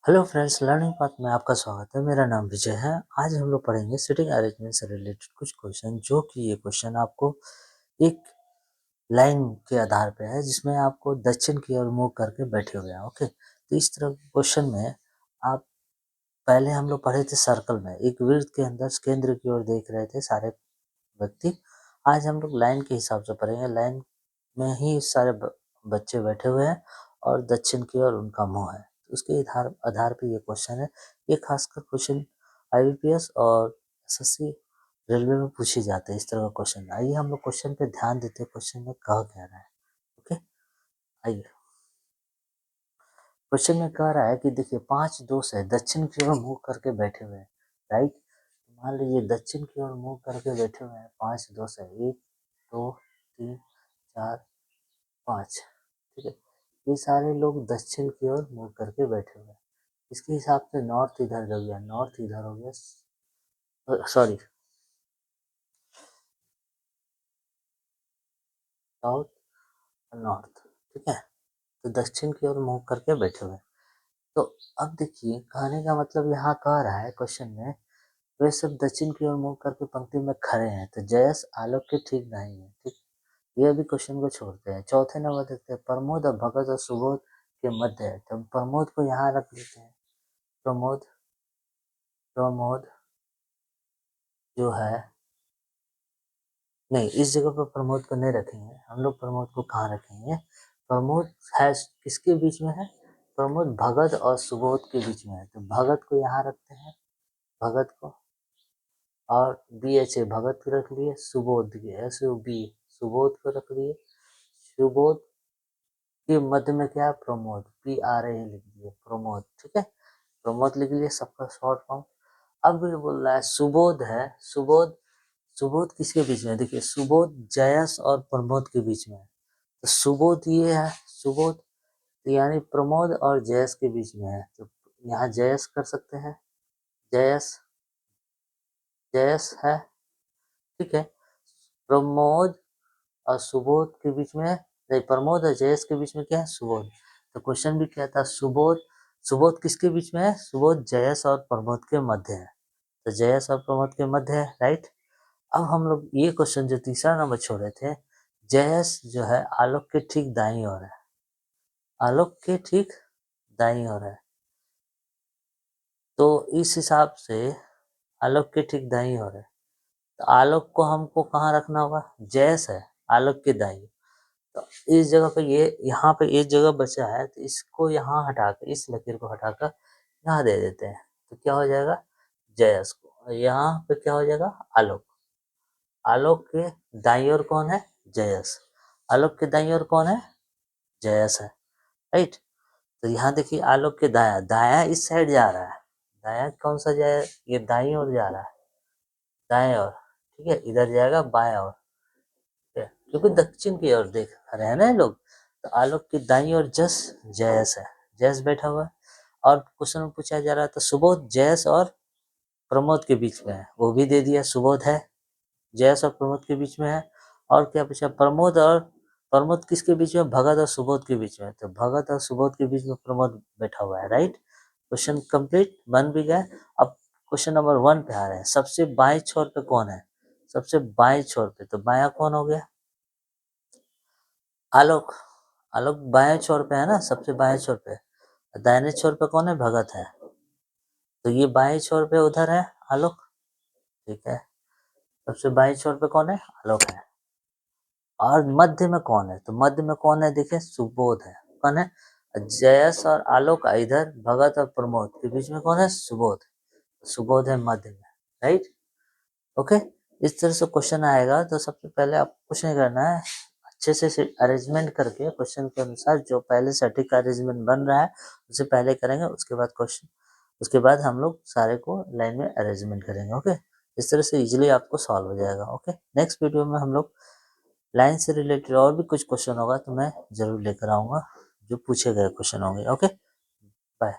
Hello friends, learning path में आपका स्वागत है। मेरा नाम विजय है। आज हम लोग पढ़ेंगे सिटिंग अरेंजमेंट से रिलेटेड कुछ क्वेश्चन, जो कि ये क्वेश्चन आपको एक लाइन के आधार पे है, जिसमें आपको दक्षिण की ओर मुंह करके बैठे हुए हैं। ओके, तो इस तरह के क्वेश्चन में आप पहले हम लोग पढ़े थे सर्कल में, एक वृत्त के अंदर केंद्र की ओर देख रहे थे सारे व्यक्ति। आज हम लोग लाइन के हिसाब से पढ़ेंगे। लाइन में ही सारे बच्चे बैठे हुए हैं और दक्षिण की ओर उनका मुंह है। तो उसके आधार आधार पे ये क्वेश्चन है। ये खासकर क्वेश्चन आईबीपीएस और एसएससी रेलवे में पूछे जाते हैं, इस तरह का क्वेश्चन। आइए हम लोग क्वेश्चन पे ध्यान देते हैं, क्वेश्चन में कह क्या रहा है। ओके, आइए। क्वेश्चन में कह रहा है कि देखिए 5 दोस्त है, दक्षिण की ओर मुंह करके बैठे हुए हैं। राइट, मान लीजिए दक्षिण की ओर मुंह करके बैठे हुए हैं 5 दोस्त है, 1 2 3 4 5। ठीक है, ये सारे लोग दक्षिण की ओर मुंह करके बैठे हुए हैं। इसके हिसाब से नॉर्थ इधर हो गया, नॉर्थ इधर हो गया, सॉरी, साउथ और नॉर्थ। ठीक है, तो दक्षिण की ओर मुंह करके बैठे हुए हैं। तो अब देखिए, कहने का मतलब यहाँ कह रहा है क्वेश्चन में, वे सब दक्षिण की ओर मुंह करके पंक्ति में खड़े हैं, तो जयस आलोक के ठीक नहीं है। ठीक, ये भी क्वेश्चन को छोड़ते हैं। चौथे नंबर देखते हैं, प्रमोद और भगत और सुबोध के मध्य है, तो प्रमोद को यहाँ रख लेते हैं। प्रमोद प्रमोद जो है, नहीं, इस जगह पर प्रमोद को नहीं रखेंगे हम लोग। प्रमोद को कहाँ रखेंगे? प्रमोद है किसके बीच में है? प्रमोद भगत और सुबोध के बीच में है, तो भगत को यहाँ रखते हैं, भगत को। और बी एच ए भगत को रख लिए, Subodh S U B Subodh को रख लिए। सुबोध के मध्य में क्या है? प्रमोद, पी आर ए लिख दिए, प्रमोद। ठीक है, प्रमोद लिख लिए, सबका शॉर्ट फॉर्म। अब ये बोल रहा है सुबोध है, सुबोध। सुबोध किसके बीच में है? देखिए, सुबोध जयस और प्रमोद के बीच में है, तो सुबोध ये है, सुबोध, तो यानी प्रमोद और जयस के बीच में है, तो यहाँ जयस कर सकते हैं, जयस, जयस है। ठीक है, प्रमोद और सुबोध के बीच में, नहीं, प्रमोद और जयस के बीच में क्या है? सुबोध। तो क्वेश्चन भी क्या था? सुबोध, सुबोध किसके बीच में है? सुबोध जयस और प्रमोद के मध्य है, तो जयस और प्रमोद के मध्य है। राइट, अब हम लोग ये क्वेश्चन जो तीसरा नंबर छोड़े थे, जयस जो है आलोक के ठीक दाईं ओर है, आलोक के ठीक दाईं ओर है, तो इस हिसाब से आलोक के ठीक दाईं ओर है, तो आलोक को हमको कहाँ रखना होगा? जयस है आलोक के दाईं, तो इस जगह पे ये, यहाँ पे एक जगह बचा है, तो इसको यहाँ हटा कर, इस लकीर को हटाकर यहाँ दे देते हैं, तो क्या हो जाएगा? जयस को। यहाँ पे क्या हो जाएगा? आलोक। आलोक के दाईं ओर कौन है? जयस। आलोक के दाईं ओर कौन है? जयस है। राइट, तो यहाँ देखिए, आलोक के दाया, दाया इस साइड जा रहा है, दाया कौन सा जाए? ये दाईं ओर जा रहा है, दाएं ओर। ठीक है, इधर जाएगा बाएं ओर, क्योंकि दक्षिण की ओर देख रहे हैं ना ये लोग। तो आलोक की दाईं ओर जस जयस है, जयस बैठा हुआ है। और क्वेश्चन में पूछा जा रहा था सुबोध जयस और प्रमोद के बीच में है, वो भी दे दिया, सुबोध है, जयस और प्रमोद के बीच में है। और क्या पूछा? प्रमोद और, प्रमोद किसके बीच में? भगत और सुबोध के बीच में, तो भगत और सुबोध के बीच में प्रमोद बैठा हुआ है। राइट, क्वेश्चन कंप्लीट, बन भी गया। अब क्वेश्चन नंबर 1 पे आ रहे हैं, सबसे बाएं छोर पे कौन है? सबसे बाएं छोर पे, तो बाया कौन हो गया? आलोक। आलोक बाएं छोर पे है ना, सबसे बाएं छोर पे। दाहिने छोर पे कौन है? भगत है, तो ये बाएं छोर पे उधर है आलोक। ठीक है, सबसे बाएं छोर पे कौन है? आलोक है। और मध्य में कौन है? तो मध्य में कौन है? देखिए, सुबोध है। कौन है? जयस और आलोक, इधर भगत और प्रमोद के बीच में कौन है? सुबोध। सुबोध है मध्य में। Right, okay. इस तरह से क्वेश्चन आएगा, तो सबसे पहले आपको कुछ नहीं करना है, अच्छे से अरेंजमेंट करके क्वेश्चन के अनुसार जो पहले सटीक अरेंजमेंट बन रहा है उसे पहले करेंगे, उसके बाद क्वेश्चन, उसके बाद हम लोग सारे को लाइन में अरेंजमेंट करेंगे। ओके, इस तरह से इजीली आपको सॉल्व हो जाएगा। ओके, नेक्स्ट वीडियो में हम लोग लाइन से रिलेटेड और भी कुछ क्वेश्चन होगा तो मैं जरूर लेकर आऊँगा, जो पूछे गए क्वेश्चन होंगे। Okay, bye.